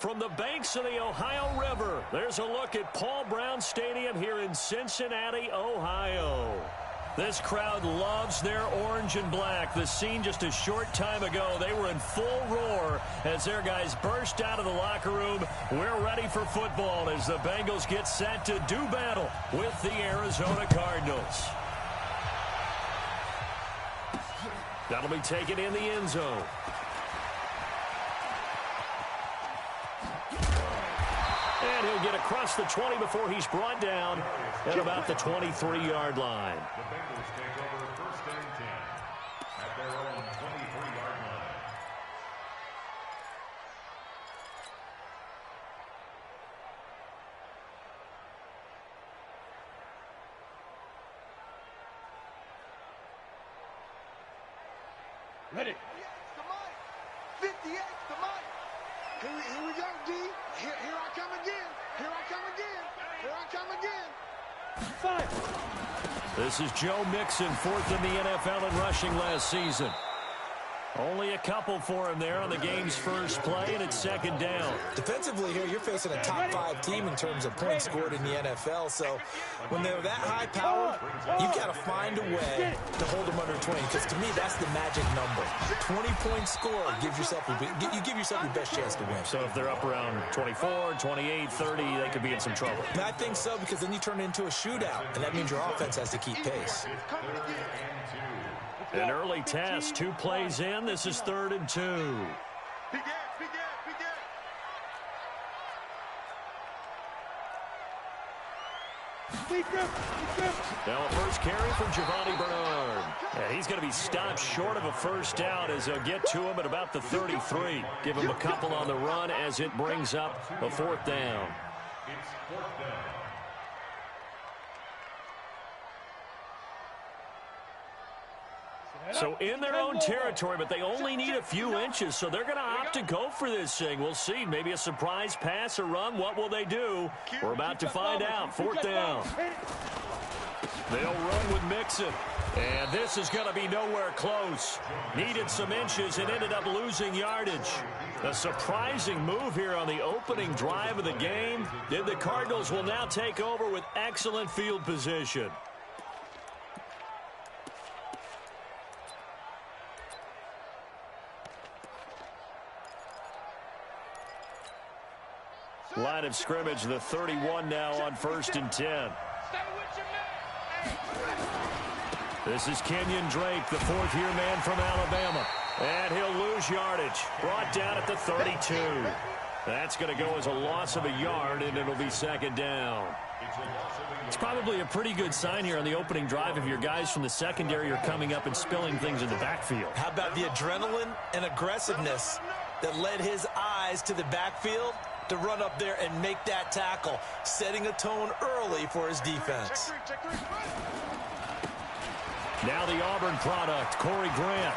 From the banks of the Ohio River, there's a look at Paul Brown Stadium here in Cincinnati, Ohio. This crowd loves their orange and black. The scene just a short time ago, they were in full roar as their guys burst out of the locker room. We're ready for football as the Bengals get set to do battle with the Arizona Cardinals. That'll be taken in the end zone. And he'll get across the 20 before he's brought down at about the 23-yard line. The Bengals take over first and 10 at their own 23-yard line. Ready. 58 to Mike. Here we go, D. Here I come again. Here I come again. Here I come again. 5. This is Joe Mixon, fourth in the NFL in rushing last season. Only a couple for him there on the game's first play, and it's second down. Defensively here, you're facing a top 5 team in terms of points scored in the NFL. So when they're that high powered, you've got to find a way to hold them under 20. Because to me, that's the magic number. 20-point score gives yourself you give yourself your best chance to win. So if they're up around 24, 28, 30, they could be in some trouble. And I think so, because then you turn it into a shootout, and that means your offense has to keep pace. An early test, 2 plays in. This is 3rd and 2. Now a first carry from Giovanni Bernard. Yeah, he's going to be stopped short of a first down as they'll get to him at about the 33. Give him a couple on the run as it brings up a 4th down. It's 4th down. So in their own territory, but they only need a few inches, so they're going to opt to go for this thing. We'll see. Maybe a surprise pass or run. What will they do? We're about to find out. 4th down. They'll run with Mixon. And this is going to be nowhere close. Needed some inches and ended up losing yardage. A surprising move here on the opening drive of the game. And the Cardinals will now take over with excellent field position. Line of scrimmage, the 31 now on 1st and 10. This is Kenyon Drake, the 4th-year man from Alabama. And he'll lose yardage. Brought down at the 32. That's going to go as a loss of a yard, and it'll be 2nd down. It's probably a pretty good sign here on the opening drive if your guys from the secondary are coming up and spilling things in the backfield. How about the adrenaline and aggressiveness that led his eyes to the backfield to run up there and make that tackle, setting a tone early for his defense. Now the Auburn product, Corey Grant.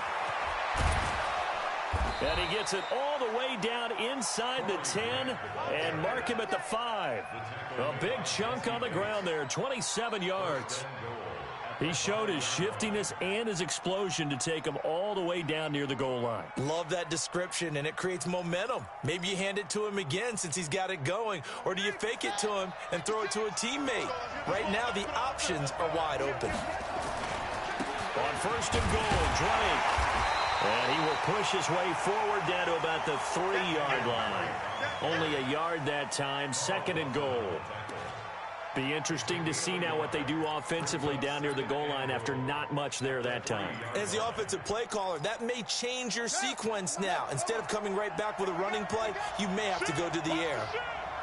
And he gets it all the way down inside the 10 and mark him at the 5. A big chunk on the ground there, 27 yards. He showed his shiftiness and his explosion to take him all the way down near the goal line. Love that description, and it creates momentum. Maybe you hand it to him again since he's got it going, or do you fake it to him and throw it to a teammate? Right now, the options are wide open. On 1st and goal, Drake. And he will push his way forward down to about the 3-yard line. Only a yard that time, 2nd and goal. Be interesting to see now what they do offensively down near the goal line after not much there that time. As the offensive play caller, that may change your sequence now. Instead of coming right back with a running play, you may have to go to the air.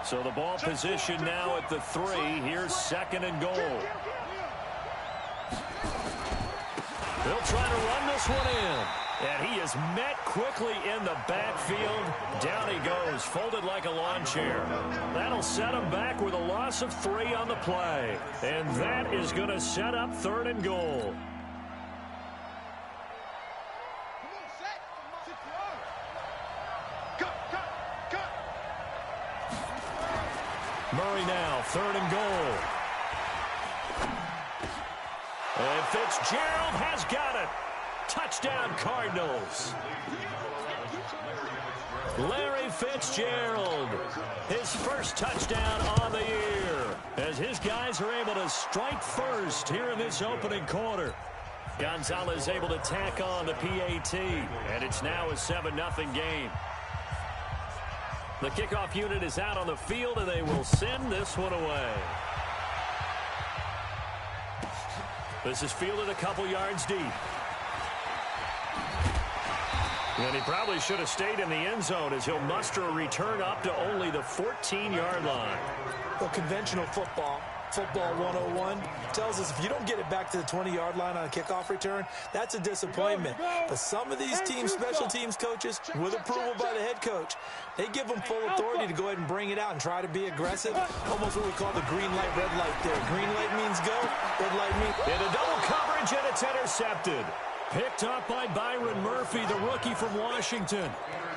So the ball position now at the 3. Here's 2nd and goal. They'll try to run this one in. And he is met quickly in the backfield. Down he goes, folded like a lawn chair. That'll set him back with a loss of 3 on the play. And that is going to set up 3rd and goal. Murray now, 3rd and goal. And Fitzgerald has got it. Touchdown, Cardinals. Larry Fitzgerald, his first touchdown on the year, as his guys are able to strike first here in this opening quarter. Gonzalez able to tack on the PAT, and it's now a 7-0 game. The kickoff unit is out on the field, and they will send this one away. This is fielded a couple yards deep. And he probably should have stayed in the end zone as he'll muster a return up to only the 14-yard line. Well, conventional football 101, tells us if you don't get it back to the 20-yard line on a kickoff return, that's a disappointment. But some of these teams, special teams coaches, with approval by the head coach, they give them full authority to go ahead and bring it out and try to be aggressive. Almost what we call the green light, red light there. Green light means go, red light means... Into double coverage, and it's intercepted. Picked up by Byron Murphy, the rookie from Washington.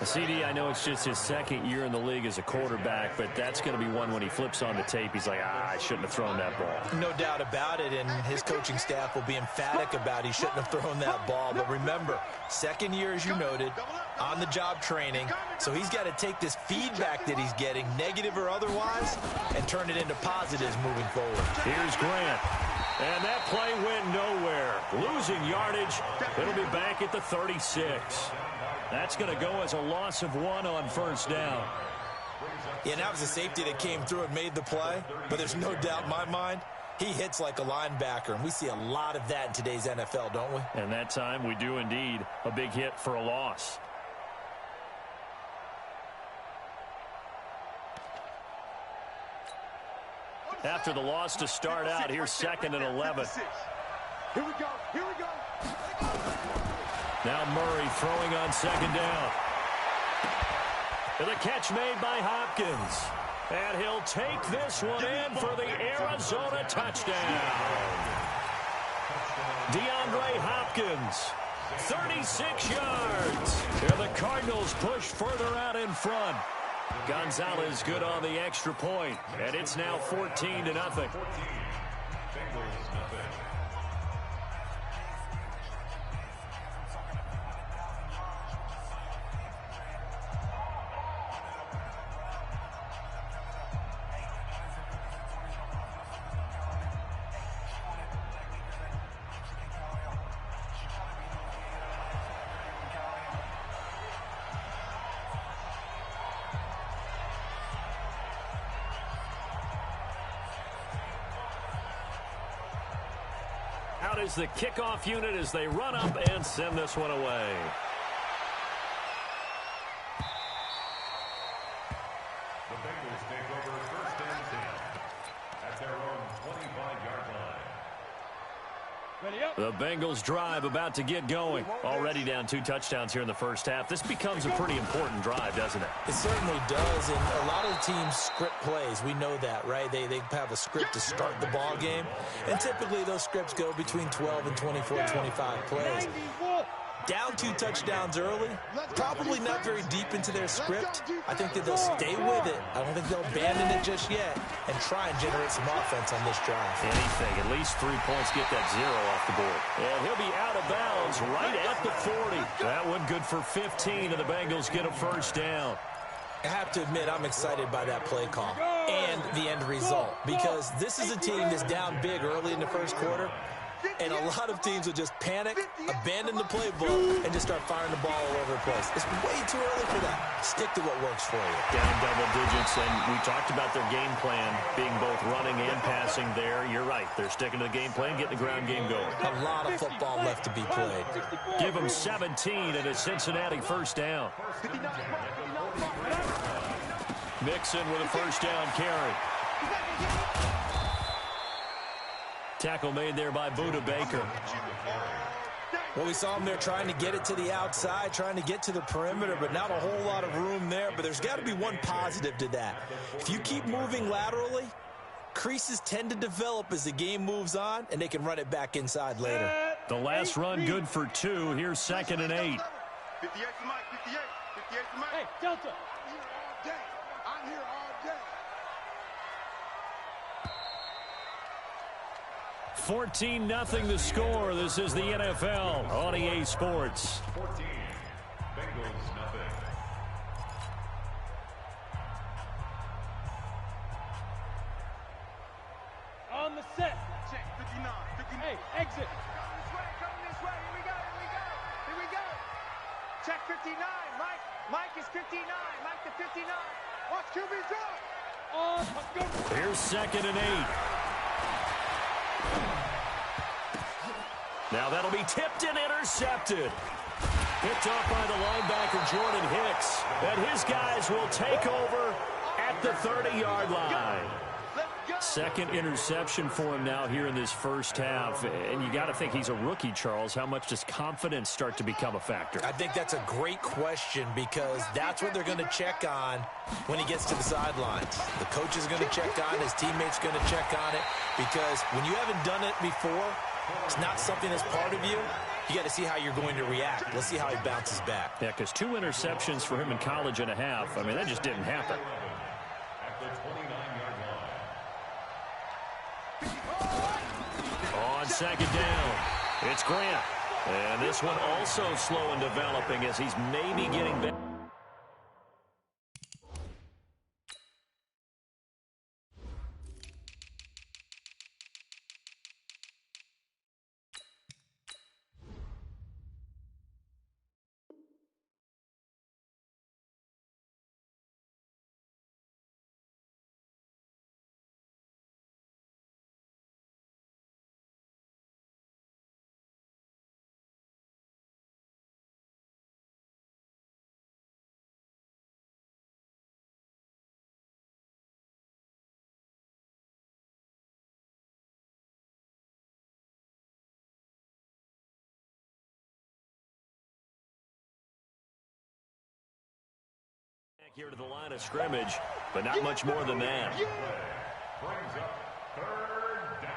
CD, I know it's just his second year in the league as a quarterback, but that's going to be one when he flips on the tape. He's like, I shouldn't have thrown that ball. No doubt about it, and his coaching staff will be emphatic about he shouldn't have thrown that ball. But remember, second year, as you noted, on-the-job training, so he's got to take this feedback that he's getting, negative or otherwise, and turn it into positives moving forward. Here's Grant. And that play went nowhere. Losing yardage. It'll be back at the 36. That's going to go as a loss of 1 on first down. Yeah, and that was a safety that came through and made the play. But there's no doubt in my mind, he hits like a linebacker. And we see a lot of that in today's NFL, don't we? And that time we do indeed. A big hit for a loss. After the loss to start out, here's 2nd and 11. Here we go. Here we go. Now Murray throwing on 2nd down. And the catch made by Hopkins. And he'll take this one in for the Arizona touchdown. DeAndre Hopkins, 36 yards. And the Cardinals push further out in front. Gonzalez good on the extra point, and it's now 14-0. Out is the kickoff unit as they run up and send this one away. The Bengals take over 1st and 10 at their own 25-yard line. The Bengals drive about to get going. Already down 2 touchdowns here in the first half. This becomes a pretty important drive, doesn't it? It certainly does, and a lot of teams script plays. We know that, right? They have a script to start the ball game, and typically those scripts go between 12 and 24, 25 plays. Down 2 touchdowns early, probably not very deep into their script. I think that they'll stay with it. I don't think they'll abandon it just yet and try and generate some offense on this drive. Anything, at least 3 points, get that 0 off the board. And he'll be out of bounds right at the 40. That one good for 15, and the Bengals get a first down. I have to admit, I'm excited by that play call and the end result, because this is a team that's down big early in the first quarter. And a lot of teams will just panic, abandon the playbook, and just start firing the ball all over the place. It's way too early for that. Stick to what works for you. Down double digits, and we talked about their game plan being both running and passing there. You're right. They're sticking to the game plan, getting the ground game going. A lot of football left to be played. Give them 17 and a Cincinnati first down. Mixon with a first down carry. Tackle made there by Buda Baker. Well, we saw him there trying to get it to the outside, trying to get to the perimeter, but not a whole lot of room there. But there's got to be one positive to that. If you keep moving laterally, creases tend to develop as the game moves on, and they can run it back inside later. The last run good for 2. Here's 2nd and 8. 58 to Mike, 58 to Mike. Hey, Delta. I'm here all day. 14-0 the score. This is the NFL on EA Sports. 14. Bengals nothing. On the set. Check 59. Hey, exit. Come this way. Here we go. Here we go. Check 59. Mike is 59. Mike to 59. Watch QB drop. Here's 2nd and 8. Now that'll be tipped and intercepted. Picked off by the linebacker, Jordan Hicks. And his guys will take over at the 30-yard line. Second interception for him now here in this first half. And you got to think he's a rookie, Charles. How much does confidence start to become a factor? I think that's a great question because that's what they're going to check on when he gets to the sidelines. The coach is going to check on, his teammates going to check on it, because when you haven't done it before, it's not something that's part of you. You got to see how you're going to react. Let's see how he bounces back. Yeah, because 2 interceptions for him in college and a half. I mean, that just didn't happen. At the 29-yard line. On 2nd down, it's Grant. And this one also slow in developing as he's maybe getting back. Here to the line of scrimmage, but not much more than that. Brings up 3rd down.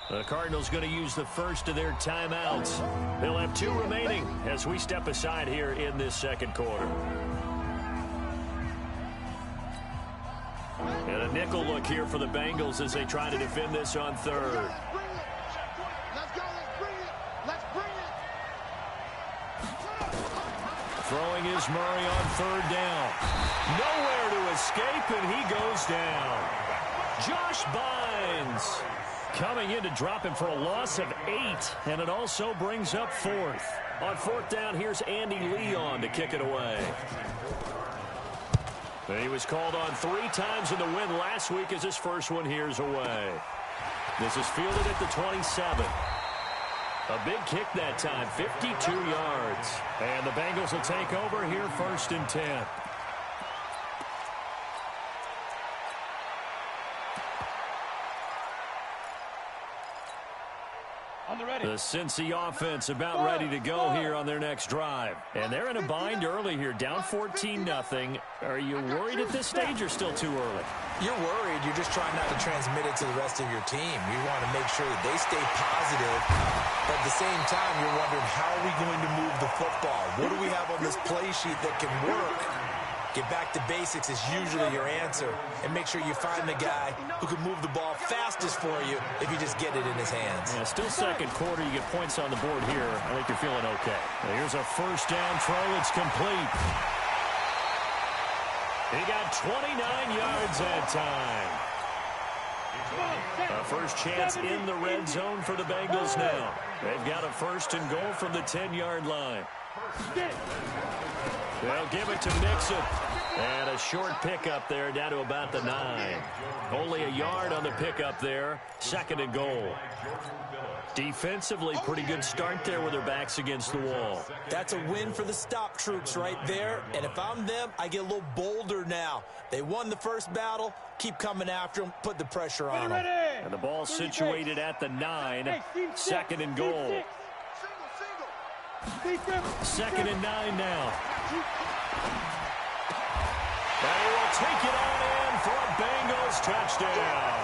The Cardinals going to use the first of their timeouts. They'll have 2 remaining as we step aside here in this second quarter. And a nickel look here for the Bengals as they try to defend this on 3rd. Let's go. Let's bring it. Throwing is Murray on 3rd down. Nowhere to escape, and he goes down. Josh Bynes coming in to drop him for a loss of 8, and it also brings up 4th. On 4th down, here's Andy Leon to kick it away. And he was called on 3 times in the win last week as his first one here's away. This is fielded at the 27. A big kick that time, 52 yards. And the Bengals will take over here 1st and 10. The Cincy offense about ready to go here on their next drive. And they're in a bind early here, down 14-0. Are you worried at this stage or still too early? You're worried. You're just trying not to transmit it to the rest of your team. You want to make sure that they stay positive. But at the same time, you're wondering, how are we going to move the football? What do we have on this play sheet that can work? Get back to basics is usually your answer. And make sure you find the guy who can move the ball fastest for you if you just get it in his hands. Yeah, still second quarter. You get points on the board here. I think you're feeling okay. Now here's a first down throw. It's complete. He got 29 yards that time. A first chance in the red zone for the Bengals now. They've got a 1st and goal from the 10-yard line. They'll give it to Mixon. And a short pickup there down to about the 9. Only a yard on the pickup there. 2nd and goal. Defensively, pretty good start there with their backs against the wall. That's a win for the stop troops right there. And if I'm them, I get a little bolder now. They won the first battle. Keep coming after them. Put the pressure on them. And the ball situated at the 9. Second and goal. Second and 9 now. And he will take it on in for a Bengals touchdown.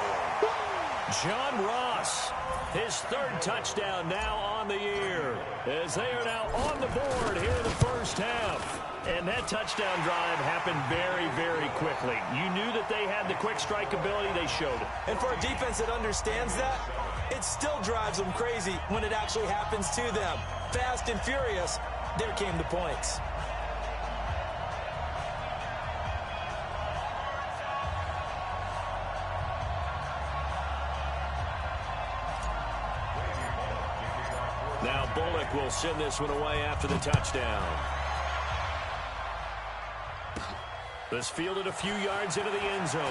John Ross, his third touchdown now on the year, as they are now on the board here in the first half. And that touchdown drive happened very, very quickly. You knew that they had the quick strike ability. They showed it. And for a defense that understands that, it still drives them crazy when it actually happens to them. Fast and furious, there came the points. Now Bullock will send this one away after the touchdown. This fielded a few yards into the end zone.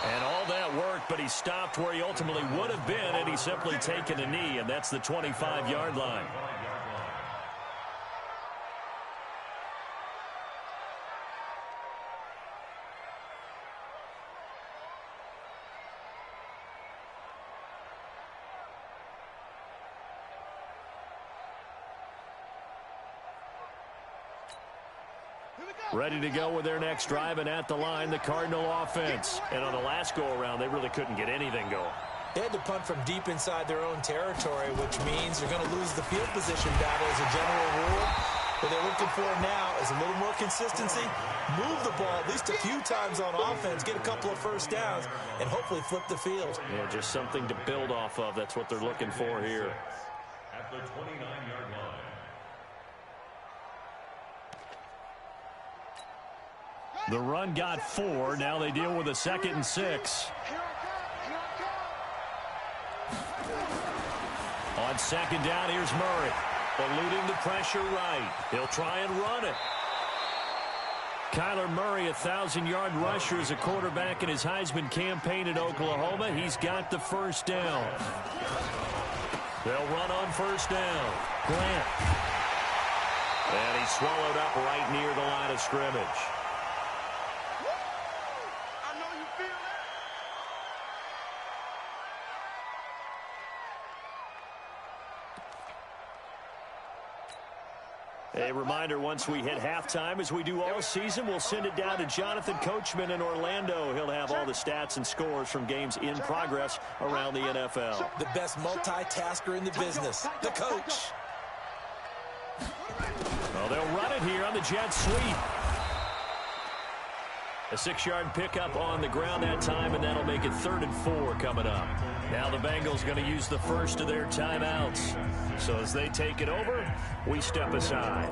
And all that worked, but he stopped where he ultimately would have been had he simply taken a knee, and that's the 25-yard line. Ready to go with their next drive, and at the line, the Cardinal offense. And on the last go-around, they really couldn't get anything going. They had to punt from deep inside their own territory, which means they're going to lose the field position battle as a general rule. What they're looking for now is a little more consistency, move the ball at least a few times on offense, get a couple of first downs, and hopefully flip the field. Yeah, just something to build off of. That's what they're looking for here. At the 29-yard line. The run got 4. Now they deal with a 2nd and 6. On 2nd down, here's Murray. Eluding the pressure right. He'll try and run it. Kyler Murray, 1,000-yard rusher as a quarterback in his Heisman campaign at Oklahoma. He's got the first down. They'll run on first down. Grant. And he's swallowed up right near the line of scrimmage. A reminder, once we hit halftime, as we do all season, we'll send it down to Jonathan Coachman in Orlando. He'll have all the stats and scores from games in progress around the NFL. The best multitasker in the business, the coach. Well, they'll run it here on the jet sweep. A 6-yard pickup on the ground that time, and that'll make it 3rd and 4 coming up. Now the Bengals going to use the first of their timeouts. So as they take it over, we step aside.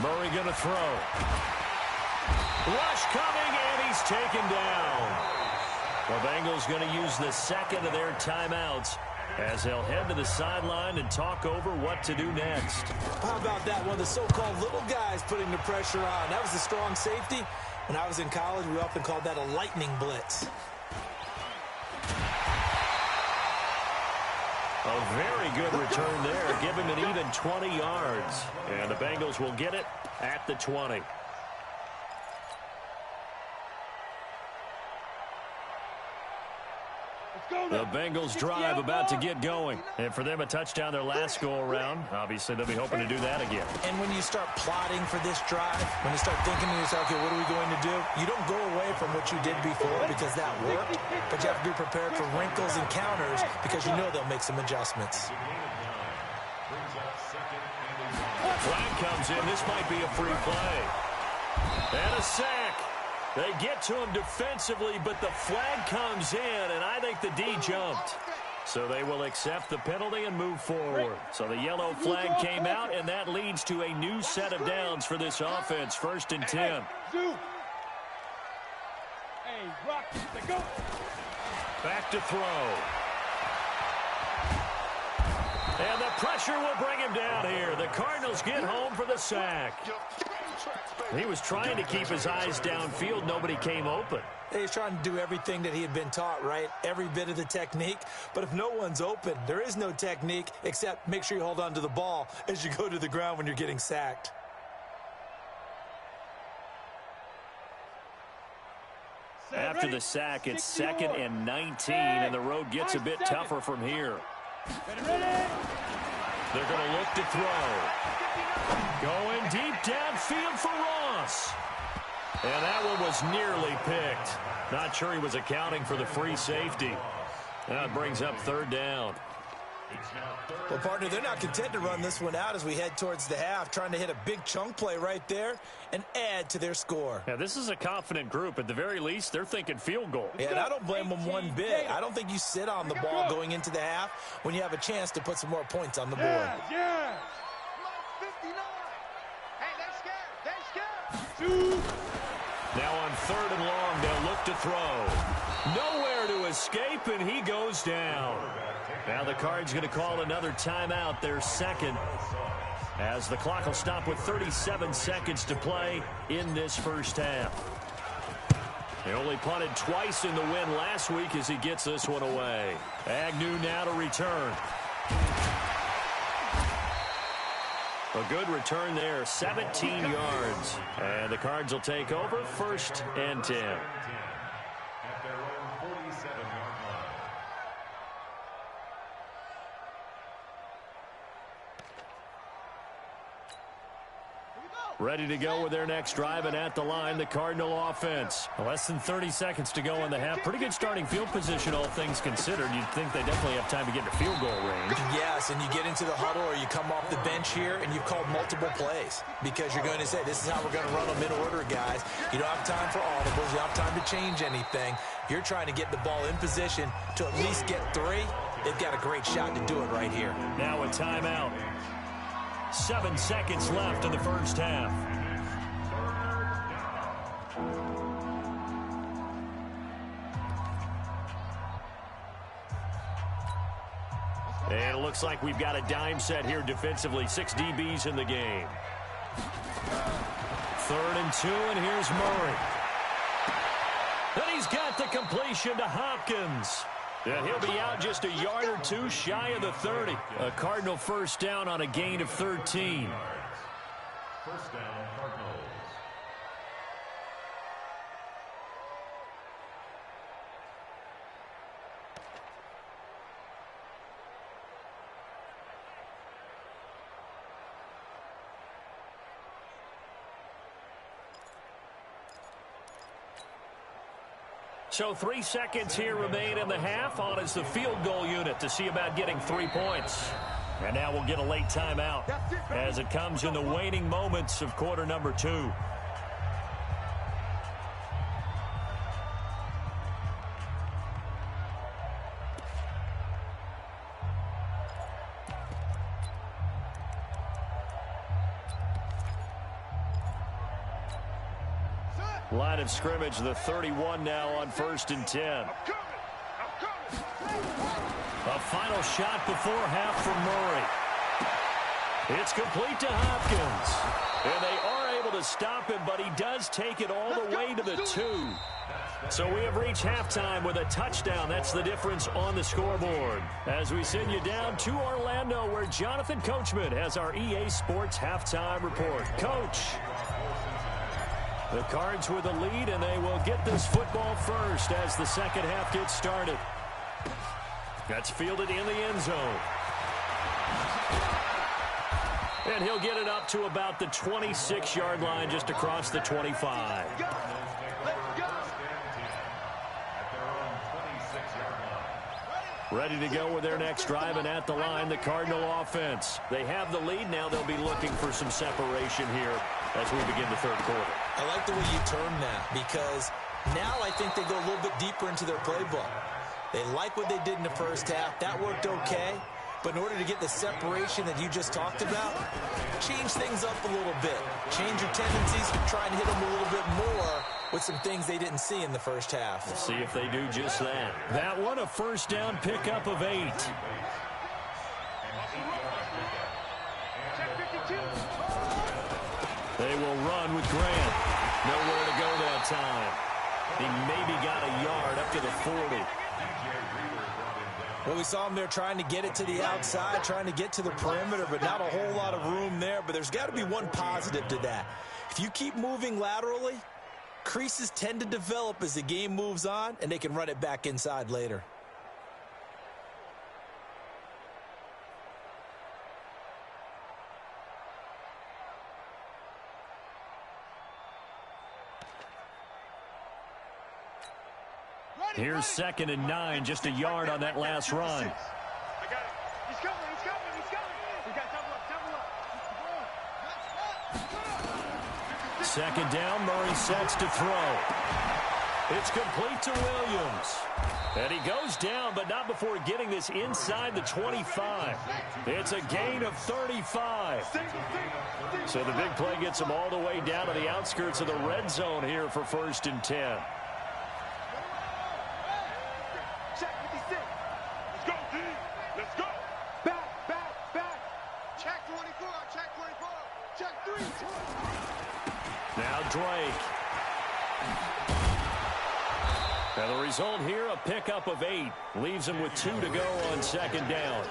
Murray going to throw. Rush coming, and he's taken down. The Bengals going to use the 2nd of their timeouts as they'll head to the sideline and talk over what to do next. How about that? One of the so-called little guys putting the pressure on. That was a strong safety. When I was in college, we often called that a lightning blitz. A very good return there. Give him an even 20 yards. And the Bengals will get it at the 20. The Bengals drive about to get going. And for them, a touchdown their last go-around. Obviously, they'll be hoping to do that again. And when you start plotting for this drive, when you start thinking to yourself, okay, what are we going to do? You don't go away from what you did before because that worked. But you have to be prepared for wrinkles and counters because you know they'll make some adjustments. Flag comes in. This might be a free play. And a sack. They get to him defensively, but the flag comes in, and I think the D jumped. So they will accept the penalty and move forward. So the yellow flag came out, and that leads to a new set of downs for this offense. 1st and 10. Back to throw. And the pressure will bring him down here. The Cardinals get home for the sack. He was trying to keep his eyes downfield. Nobody came open. He's trying to do everything that he had been taught, right? Every bit of the technique. But if no one's open, there is no technique except make sure you hold on to the ball as you go to the ground when you're getting sacked. After the sack, it's 2nd and 19, and the road gets a bit tougher from here. They're going to look to throw. Going deep downfield for Ross. And that one was nearly picked. Not sure he was accounting for the free safety. That brings up 3rd down. Well, partner, they're not content to run this one out as we head towards the half, trying to hit a big chunk play right there and add to their score. Yeah, this is a confident group. At the very least, they're thinking field goal. Yeah, and I don't blame them one bit. I don't think you sit on the ball going into the half when you have a chance to put some more points on the board. Yeah. 59. Hey, they're scared. Now on 3rd and long, they'll look to throw. Nowhere to escape, and he goes down. Now the Cards going to call another timeout, their 2nd, as the clock will stop with 37 seconds to play in this first half. They only punted twice in the win last week as he gets this one away. Agnew now to return. A good return there, 17 yards. And the Cards will take over 1st and 10. At their own 47-yard line. Ready to go with their next drive, and at the line, the Cardinal offense. Less than 30 seconds to go in the half. Pretty good starting field position, all things considered. You'd think they definitely have time to get to field goal range. Yes, and you get into the huddle or you come off the bench here and you've called multiple plays because you're going to say, this is how we're going to run them in order, guys. You don't have time for audibles. You don't have time to change anything. You're trying to get the ball in position to at least get 3. They've got a great shot to do it right here. Now a timeout. 7 seconds left in the first half. And it looks like we've got a dime set here defensively. 6 DBs in the game. 3rd and 2, and here's Murray. And he's got the completion to Hopkins. And he'll be out just a yard or 2 shy of the 30. A Cardinal first down on a gain of 13. First down, Cardinals. So 3 seconds here remain in the half. On is the field goal unit to see about getting 3 points. And now we'll get a late timeout as it comes in the waning moments of quarter number 2. Line of scrimmage, the 31 now on 1st and 10. A final shot before half from Murray. It's complete to Hopkins. And they are able to stop him, but he does take it all the way to the 2. So we have reached halftime with a touchdown. That's the difference on the scoreboard. As we send you down to Orlando, where Jonathan Coachman has our EA Sports halftime report. Coach. The Cards with the lead, and they will get this football first as the second half gets started. That's fielded in the end zone. And he'll get it up to about the 26-yard line, just across the 25. Ready to go with their next drive, and at the line, the Cardinal offense. They have the lead. Now they'll be looking for some separation here as we begin the 3rd quarter. I like the way you term that because now I think they go a little bit deeper into their playbook. They like what they did in the first half. That worked okay. But in order to get the separation that you just talked about, change things up a little bit. Change your tendencies, try and hit them a little bit more with some things they didn't see in the first half. We'll see if they do just that. That one, a first down pickup of 8. They will run with Grant. Nowhere to go that time. He maybe got a yard up to the 40. Well, we saw him there trying to get it to the outside, trying to get to the perimeter, but not a whole lot of room there. But there's got to be one positive to that. If you keep moving laterally, creases tend to develop as the game moves on, and they can run it back inside later. Here's 2nd and 9, just a yard on that last run. I got it. He's coming, he's coming, he's coming. We got double up. 2nd down, Murray sets to throw. It's complete to Williams. And he goes down, but not before getting this inside the 25. It's a gain of 35. So the big play gets him all the way down to the outskirts of the red zone here for 1st and 10. Now Drake. And the result here, a pickup of 8. Leaves him with 2 to go on 2nd down.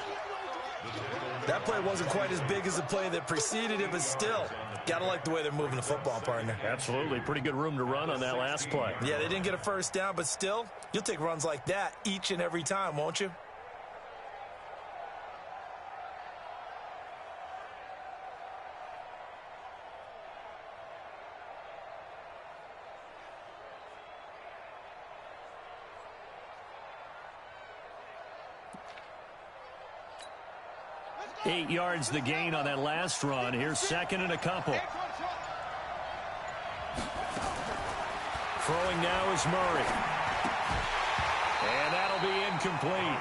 That play wasn't quite as big as the play that preceded it, but still, gotta like the way they're moving the football, partner. Absolutely. Pretty good room to run on that last play. Yeah, they didn't get a 1st down, but still, you'll take runs like that each and every time, won't you? Eight yards the gain on that last run. Here's 2nd and a couple. Throwing now is Murray. And that'll be incomplete.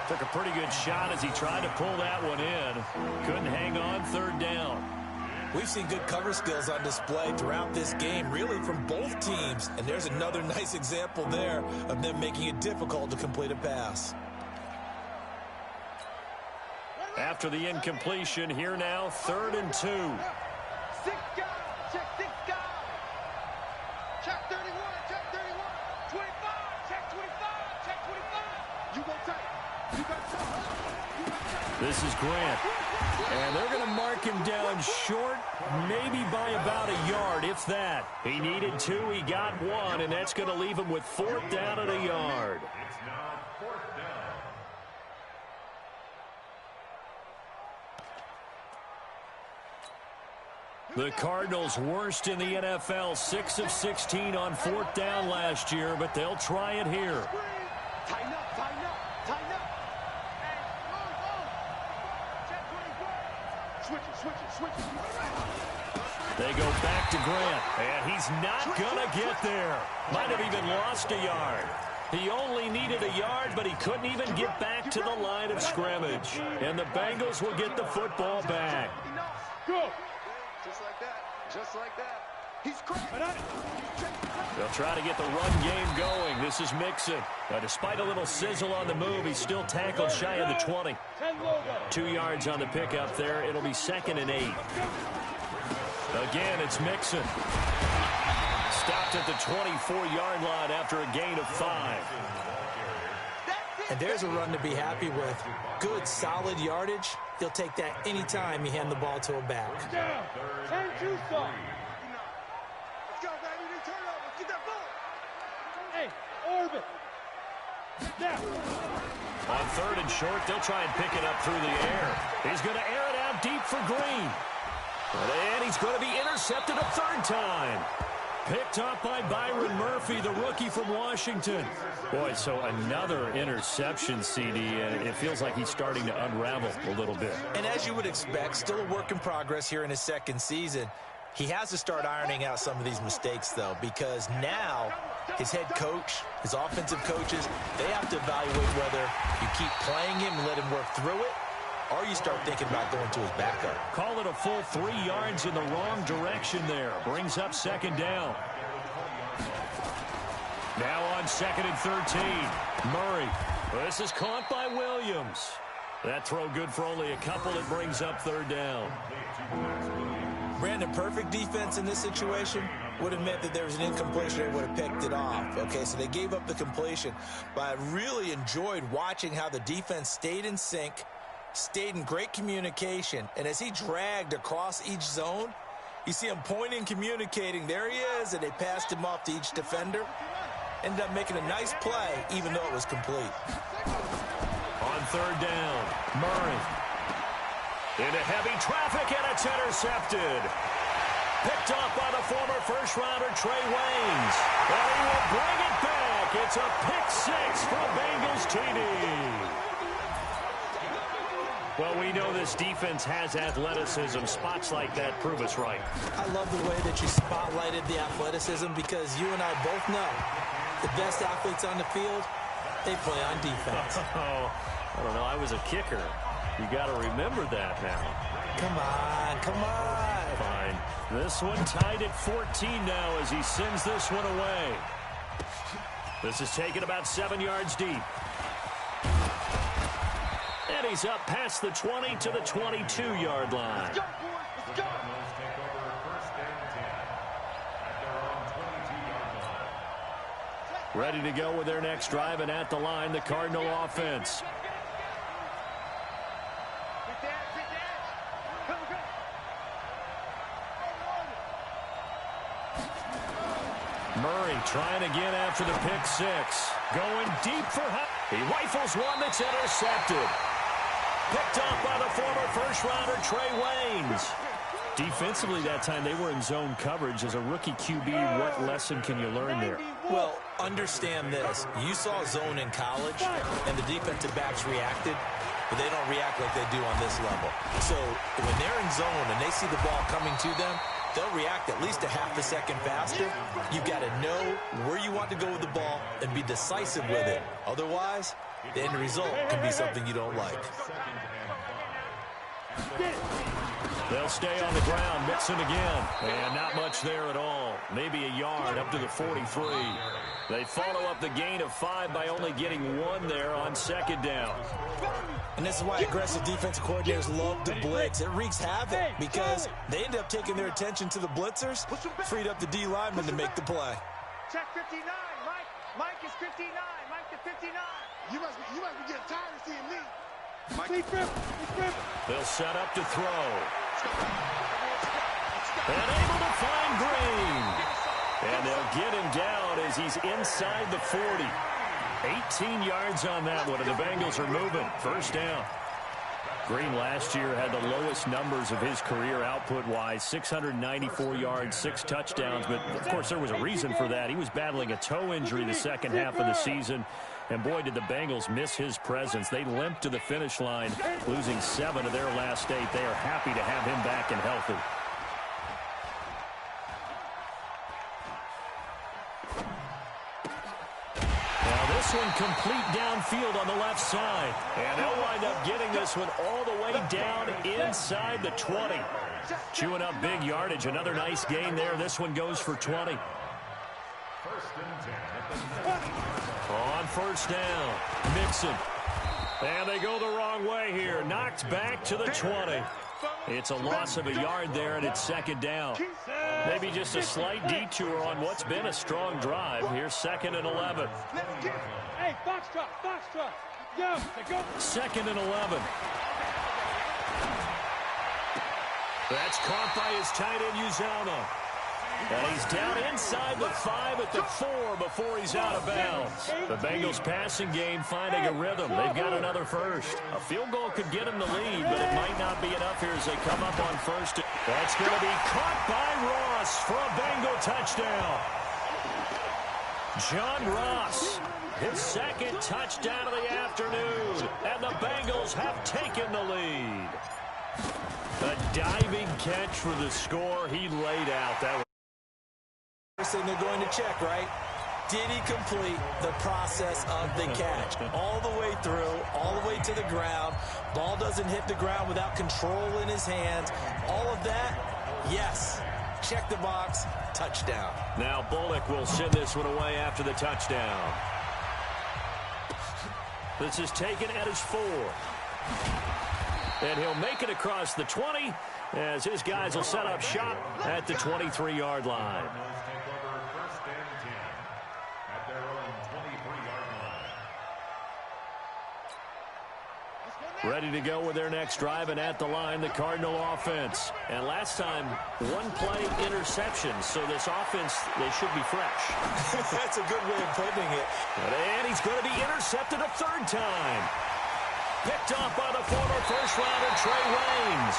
Took a pretty good shot as he tried to pull that one in. Couldn't hang on, 3rd down. We've seen good cover skills on display throughout this game, really from both teams. And there's another nice example there of them making it difficult to complete a pass. After the incompletion, here now, 3rd and 2. 6 guys, check 6 guys. Check 31, check 31. 25, check 25, check 25. You go tight. You got tight. This is Grant. And they're going to mark him down short, maybe by about a yard, if that. He needed 2, he got 1, and that's going to leave him with 4th down and a yard. It's now 4th down. The Cardinals worst in the NFL, 6 of 16 on 4th down last year, but they'll try it here. Tighten up, tighten up, tighten up. Hey, switch it, switch it, switch it. They go back to Grant, and he's not going to get there. Might have even lost a yard. He only needed a yard, but he couldn't even get back to the line of scrimmage. And the Bengals will get the football back. Go. Just like that. Just like that. He's cracked. They'll try to get the run game going. This is Mixon. Despite a little sizzle on the move, he's still tackled shy of the 20. 2 yards on the pickup there. It'll be 2nd and 8. Again, it's Mixon. Stopped at the 24-yard line after a gain of 5. And there's a run to be happy with. Good, solid yardage. He'll take that anytime you hand the ball to a back. Down. 10-2 stop. Let's go, baby. They turn over. Get that ball. Hey, orbit. Now. On 3rd and short, they'll try and pick it up through the air. He's going to air it out deep for Green. And he's going to be intercepted a 3rd time. Picked up by Byron Murphy, the rookie from Washington. Boy, so another interception, CD, and it feels like he's starting to unravel a little bit. And as you would expect, still a work in progress here in his 2nd season. He has to start ironing out some of these mistakes, though, because now his head coach, his offensive coaches, they have to evaluate whether you keep playing him and let him work through it, or you start thinking about going to his backup. Call it a full 3 yards in the wrong direction there. Brings up 2nd down. Now on 2nd and 13. Murray. This is caught by Williams. That throw good for only a couple. It brings up 3rd down. Brandon, perfect defense in this situation would have meant that there was an incompletion. They would have picked it off. Okay, so they gave up the completion. But I really enjoyed watching how the defense stayed in sync, stayed in great communication, and as he dragged across each zone, you see him pointing, communicating. There he is, and they passed him off to each defender. Ended up making a nice play, even though it was complete. On third down, Murray. Into heavy traffic, and it's intercepted. Picked off by the former first-rounder Trey Waynes. And he will bring it back. It's a pick six for Bengals TD. Well, we know this defense has athleticism. Spots like that prove us right. I love the way that you spotlighted the athleticism because you and I both know the best athletes on the field, they play on defense. Oh, I don't know. I was a kicker. You got to remember that now. Come on, come on. Fine. This one tied at 14 now as he sends this one away. This is taken about 7 yards deep. And he's up past the 20 to the 22-yard line. Cardinals take over first and 10 at their own 22-yard line. Ready to go with their next drive, and at the line, the Cardinal offense. Murray trying again after the pick six. Going deep for He rifles one that's intercepted. Picked off by the former first-rounder Trey Waynes. Defensively that time, they were in zone coverage. As a rookie QB, what lesson can you learn there? Well, understand this. You saw zone in college, and the defensive backs reacted, but they don't react like they do on this level. So when they're in zone and they see the ball coming to them, they'll react at least a half a second faster. You've got to know where you want to go with the ball and be decisive with it. Otherwise, the end result can be something you don't like. They'll stay on the ground, Mixon again. And not much there at all. Maybe a yard up to the 43. They follow up the gain of 5 by only getting 1 there on second down. And this is why aggressive defensive coordinators love to blitz. It wreaks havoc because they end up taking their attention to the blitzers, freed up the D lineman to make the play. Check 59, Mike. Mike is 59. Mike to 59. You must be getting tired of seeing me. They'll set up to throw. And able to find Green. And they'll get him down as he's inside the 40. 18 yards on that one, and the Bengals are moving. First down. Green last year had the lowest numbers of his career output-wise, 694 yards, 6 touchdowns. But, of course, there was a reason for that. He was battling a toe injury the second half of the season. And, boy, did the Bengals miss his presence. They limped to the finish line, losing 7 of their last 8. They are happy to have him back and healthy. This one complete downfield on the left side. And they'll wind up getting this one all the way down inside the 20. Chewing up big yardage. Another nice gain there. This one goes for 20. On first down, Mixon. And they go the wrong way here. Knocked back to the 20. It's a loss of a yard there, and it's second down. Maybe just a slight detour on what's been a strong drive. Here's 2nd and 11. Hey, box truck. Go. Second and 11. That's caught by his tight end, Uzama. And he's down inside the 5 at the 4 before he's out of bounds. The Bengals passing game finding a rhythm. They've got another first. A field goal could get them the lead, but it might not be enough here as they come up on first. That's going to be caught by Ross for a Bengal touchdown. John Ross, his 2nd touchdown of the afternoon, and the Bengals have taken the lead. A diving catch for the score. He laid out. That was first thing they're going to check, right? Did he complete the process of the catch? All the way through, all the way to the ground. Ball doesn't hit the ground without control in his hands. All of that, yes. Check the box, touchdown. Now Bullock will send this one away after the touchdown. This is taken at his 4. And he'll make it across the 20 as his guys will set up shop at the 23-yard line. Take over first and 10 at their own 23-yard line. Ready to go with their next drive, and at the line, the Cardinal offense. And last time, one play interception, so this offense, they should be fresh. That's a good way of putting it. And he's going to be intercepted a third time. Picked off by the former first-rounder, Trey Waynes.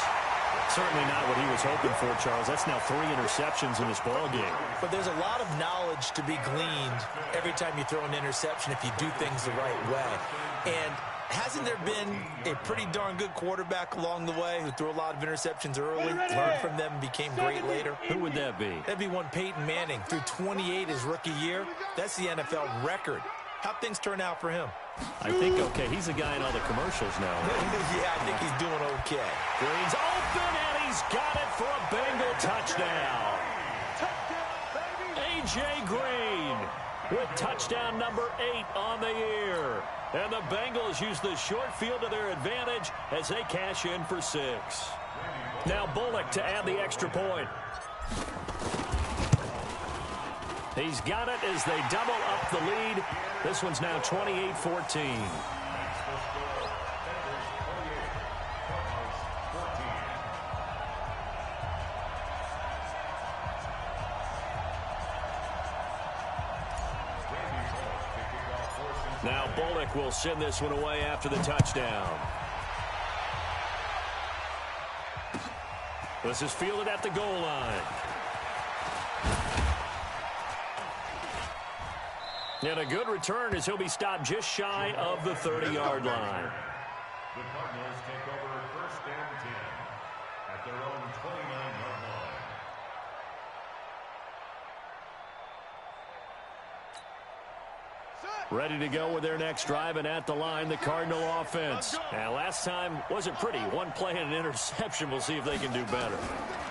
Certainly not what he was hoping for, Charles. That's now 3 interceptions in this ballgame. But there's a lot of knowledge to be gleaned every time you throw an interception if you do things the right way. And hasn't there been a pretty darn good quarterback along the way who threw a lot of interceptions early, learned from them, and became great later? Who would that be? That'd be one Peyton Manning. Threw 28 his rookie year. That's the NFL record. How'd things turn out for him? I think okay. He's a guy in all the commercials now. Yeah, I think he's doing okay. Green's open, and he's got it for a Bengal touchdown. A.J. Green with touchdown number 8 on the year. And the Bengals use the short field to their advantage as they cash in for 6. Now Bullock to add the extra point. He's got it as they double up the lead. This one's now 28-14. Now Bullock will send this one away after the touchdown. This is fielded at the goal line. And a good return as he'll be stopped just shy of the 30-yard line. The Cardinals take over first and 10 at their own 29-yard line. Ready to go with their next drive, and at the line, the Cardinal offense. And last time wasn't pretty. One play and an interception. We'll see if they can do better.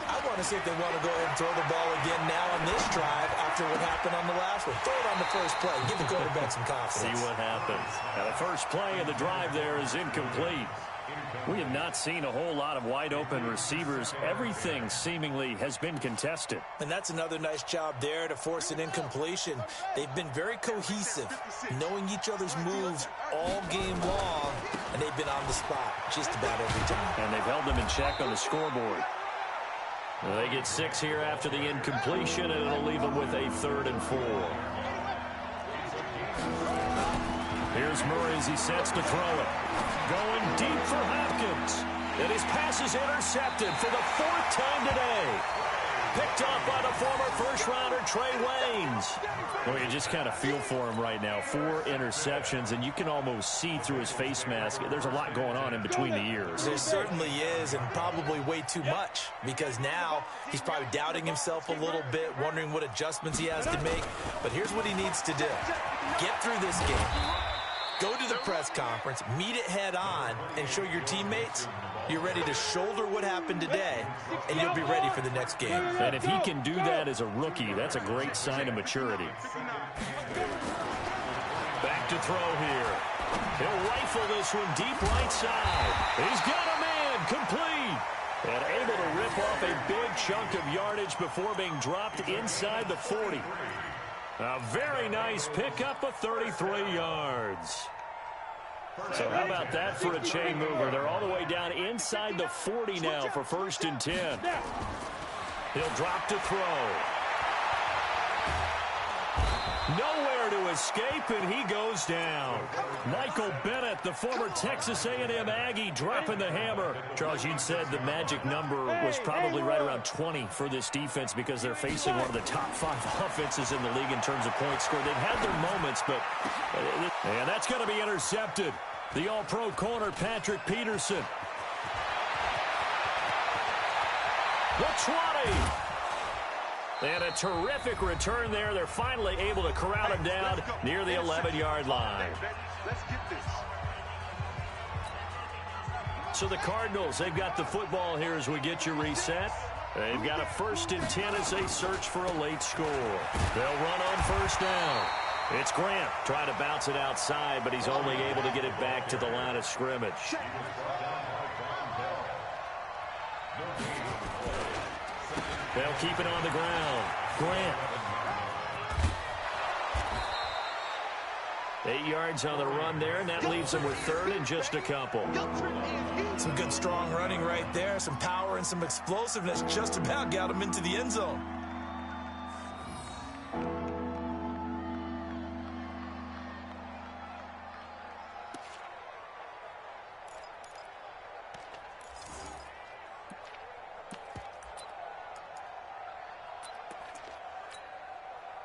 I want to see if they want to go ahead and throw the ball again now on this drive after what happened on the last one. Throw it on the first play. Give the quarterback some confidence. See what happens. Now, the first play of the drive there is incomplete. We have not seen a whole lot of wide-open receivers. Everything seemingly has been contested. And that's another nice job there to force an incompletion. They've been very cohesive, knowing each other's moves all game long, and they've been on the spot just about every time. And they've held them in check on the scoreboard. Well, they get 6 here after the incompletion, and it'll leave them with a 3rd and 4. Here's Murray as he sets to throw it. Going deep for Hopkins. And his pass is intercepted for the 4th time today. Picked off by the former first-rounder, Trey Waynes. Well, you just kind of feel for him right now. 4 interceptions, and you can almost see through his face mask. There's a lot going on in between the ears. There certainly is, and probably way too much, because now he's probably doubting himself a little bit, wondering what adjustments he has to make. But here's what he needs to do. Get through this game. Go to the press conference, meet it head on, and show your teammates you're ready to shoulder what happened today, and you'll be ready for the next game. And if he can do that as a rookie, that's a great sign of maturity. Back to throw here. He'll rifle this one deep right side. He's got a man, complete. And able to rip off a big chunk of yardage before being dropped inside the 40. A very nice pickup of 33 yards. So how about that for a chain mover? They're all the way down inside the 40 now for 1st and 10. He'll drop to throw. Nowhere to escape, and he goes down. Michael Bennett, the former Texas A&M Aggie, dropping the hammer. Charles, you'd said the magic number was probably right around 20 for this defense because they're facing one of the top 5 offenses in the league in terms of points scored. They've had their moments, but and that's going to be intercepted. The all-pro corner, Patrick Peterson. The 20. And a terrific return there. They're finally able to corral him down near the 11-yard line. So the Cardinals, they've got the football here as we get you reset. They've got a 1st and 10 as they search for a late score. They'll run on 1st down. It's Grant trying to bounce it outside, but he's only able to get it back to the line of scrimmage. They'll keep it on the ground. Grant. 8 yards on the run there, and that leaves them with third and just a couple. Some good strong running right there. Some power and some explosiveness just about got them into the end zone.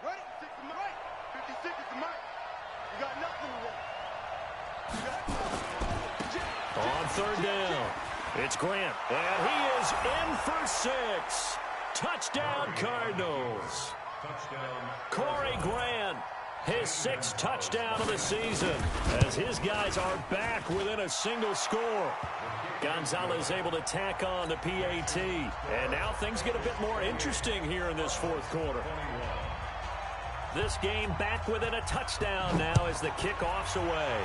Ready? 6 to Mike. 56 to Mike. You got nothing to run. You got nothing. On third down, it's Grant, and he is in for 6. Touchdown, Cardinals. Corey Grant, his 6th touchdown of the season, as his guys are back within a single score. Gonzalez able to tack on the PAT, and now things get a bit more interesting here in this fourth quarter. This game back within a touchdown now as the kickoff's away.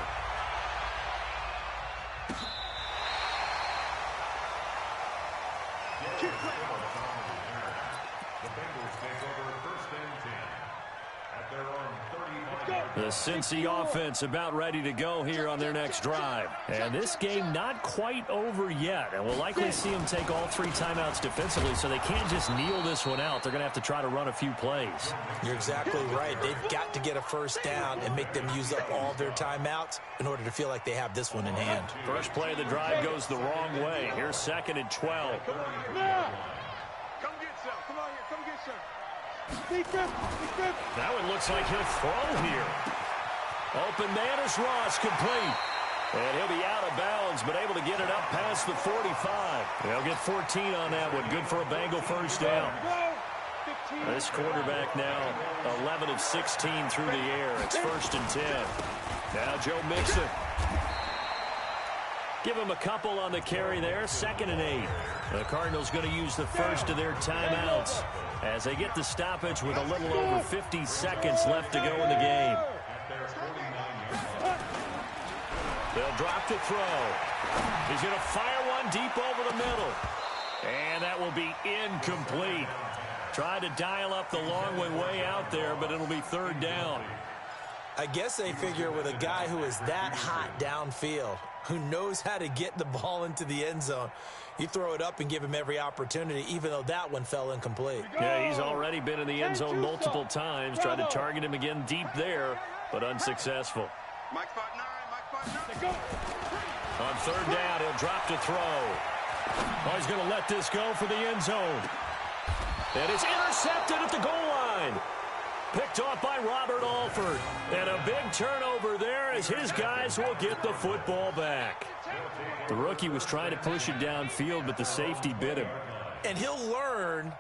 The Cincy offense about ready to go here on their next drive. And this game not quite over yet. And we'll likely see them take all 3 timeouts defensively, so they can't just kneel this one out. They're going to have to try to run a few plays. You're exactly right. They've got to get a first down and make them use up all their timeouts in order to feel like they have this one in hand. First play of the drive goes the wrong way. Here's 2nd and 12. Come get some. Come on here. Come get some. Now it looks like he'll throw here. Open man is Ross, complete. And he'll be out of bounds, but able to get it up past the 45. They'll get 14 on that one. Good for a Bengal first down. This quarterback now 11 of 16 through the air. It's 1st and 10. Now Joe Mixon. Give him a couple on the carry there. 2nd and 8. The Cardinals going to use the first of their timeouts as they get the stoppage with a little over 50 seconds left to go in the game. They'll drop to throw. He's going to fire one deep over the middle. And that will be incomplete. Tried to dial up the long way out there, but it'll be 3rd down. I guess they figure with a guy who is that hot downfield, who knows how to get the ball into the end zone, you throw it up and give him every opportunity, even though that one fell incomplete. Yeah, he's already been in the end zone multiple times. Tried to target him again deep there, but unsuccessful. Mike 5'9", Mike 5'9". On 3rd down, he'll drop to throw. Oh, he's going to let this go for the end zone. And it's intercepted at the goal line. Picked off by Robert Alford. And a big turnover there as his guys will get the football back. The rookie was trying to push it downfield, but the safety bit him. And he'll learn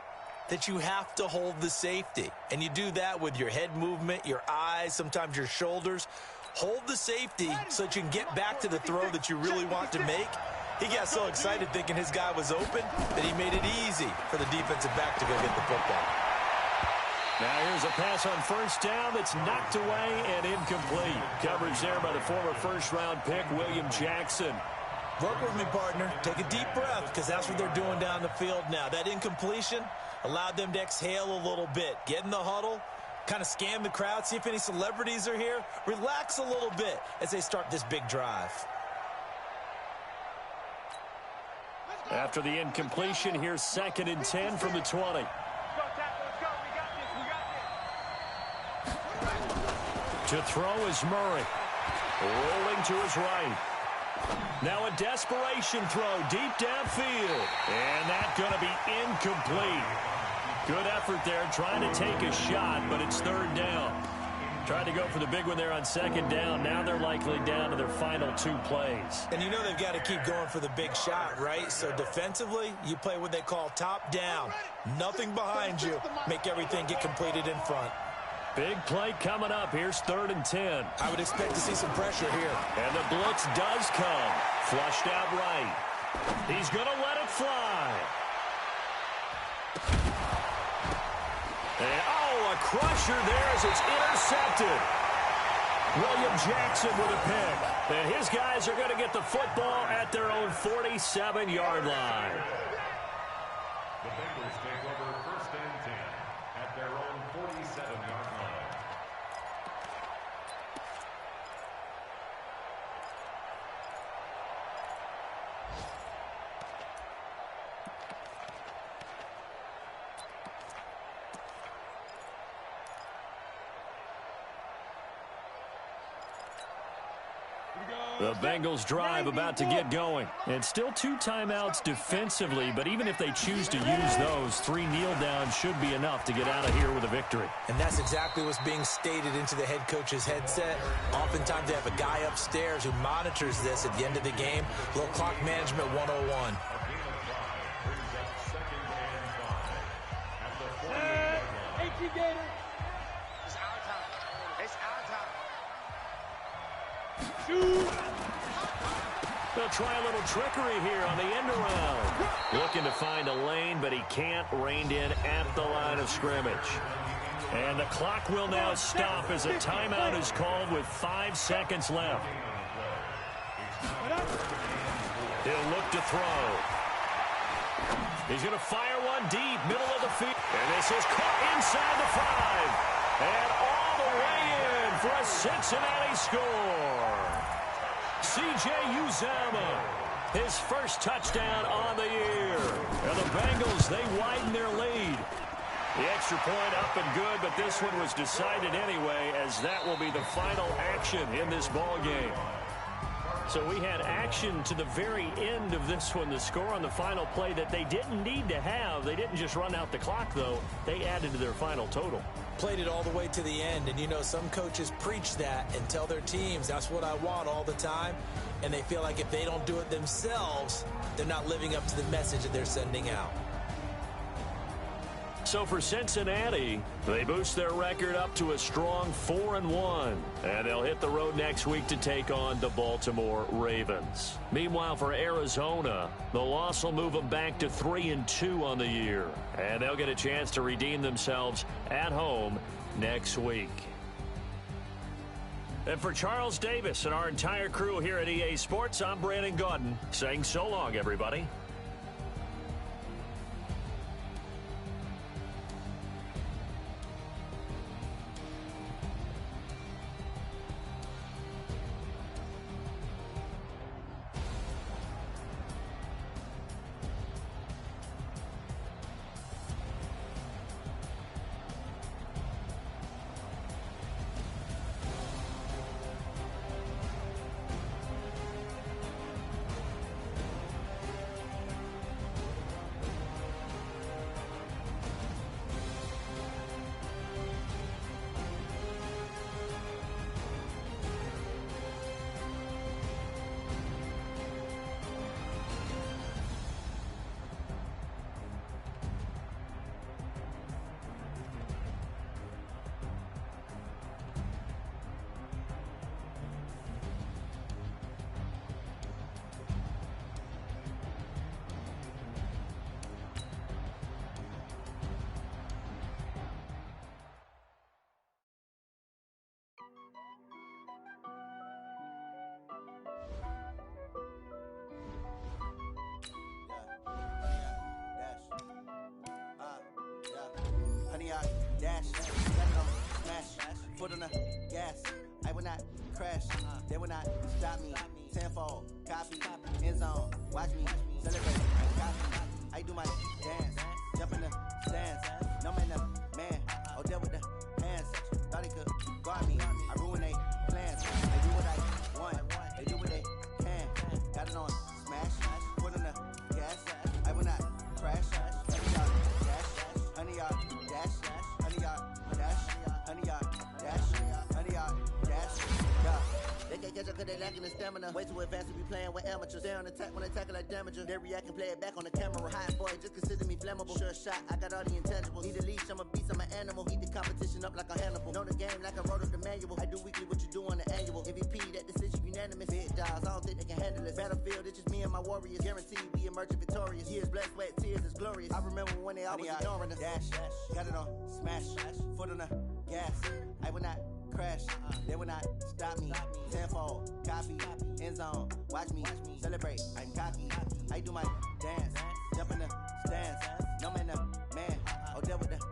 that you have to hold the safety. And you do that with your head movement, your eyes, sometimes your shoulders. Hold the safety so that you can get back to the throw that you really want to make. He got so excited thinking his guy was open that he made it easy for the defensive back to go get the football. Now here's a pass on 1st down that's knocked away and incomplete. Coverage there by the former 1st-round pick, William Jackson. Work with me, partner. Take a deep breath, because that's what they're doing down the field now. That incompletion allowed them to exhale a little bit. Get in the huddle, kind of scan the crowd, see if any celebrities are here. Relax a little bit as they start this big drive. After the incompletion, here's 2nd and 10 from the 20. To throw is Murray. Rolling to his right. Now a desperation throw deep downfield. And that's going to be incomplete. Good effort there trying to take a shot, but it's 3rd down. Tried to go for the big one there on 2nd down. Now they're likely down to their final 2 plays. And you know they've got to keep going for the big shot, right? So defensively, you play what they call top down. Nothing behind you. Make everything get completed in front. Big play coming up. Here's 3rd and 10. I would expect to see some pressure here. And the blitz does come. Flushed out right. He's going to let it fly. And, oh, a crusher there as it's intercepted. William Jackson with a pick. And his guys are going to get the football at their own 47-yard line. The Bengals take over 1st and 10 at their own 47-yard line. The Bengals drive about to get going. And still 2 timeouts defensively, but even if they choose to use those, 3 kneel downs should be enough to get out of here with a victory. And that's exactly what's being stated into the head coach's headset. Oftentimes they have a guy upstairs who monitors this at the end of the game. Little clock management 101. 18 Gators. It's our time. It's our time. Shoot. They'll try a little trickery here on the end around. Looking to find a lane, but he can't. Reined in at the line of scrimmage. And the clock will now stop as a timeout is called with 5 seconds left. He'll look to throw. He's going to fire one deep, middle of the field. And this is caught inside the 5. And all the way in for a Cincinnati score. C.J. Uzomah, his first touchdown on the year. And the Bengals, they widen their lead. The extra point up and good, but this one was decided anyway, as that will be the final action in this ball game. So we had action to the very end of this one, the score on the final play that they didn't need to have. They didn't just run out the clock, though. They added to their final total. Played it all the way to the end, and you know some coaches preach that and tell their teams that's what I want all the time, and they feel like if they don't do it themselves, they're not living up to the message that they're sending out. So for Cincinnati, they boost their record up to a strong 4-1. And they'll hit the road next week to take on the Baltimore Ravens. Meanwhile, for Arizona, the loss will move them back to 3-2 on the year. And they'll get a chance to redeem themselves at home next week. And for Charles Davis and our entire crew here at EA Sports, I'm Brandon Gaudin saying so long, everybody. Dash, smash, foot on the gas. I will not crash, they will not stop me. Tenfold, copy, end zone, watch me celebrate. Copy, I do my dance, jump in the stands. No man, man, oh there with the hands. Thought he could guard me, I ruin they plans. They do what I want, they do what they can. Got it on smash, foot on the gas. I will not crash. Honey yard dash, honey yard dash, honey yard dash, honey yard dash. Yeah. They can't catch up cause they lacking the stamina. Way too advanced to be playing with amateurs. Stay on attack when they tackle like damager. They react and play it back on the camera. Hot boy, just consider me flammable. Sure shot, I got all the intangibles. Need a leash, I'm a beast, I'm an animal. Eat the competition up like a Hannibal. Know the game like I wrote up the manual. I do weekly what you do on the annual. MVP, that decision unanimous. Big dogs, I don't think they can handle it. Battlefield, it's just me and my warriors. Guaranteed we emerging victorious. Years, blood, sweat, tears, it's glorious. I remember when they always ignoring us. Dash, got it on smash, foot on the gas. I will not crash, they will not stop me. Tenfold, copy, end zone, watch me celebrate. I'm cocky, I do my dance, jump in the stands. No man, man, oh deal with that.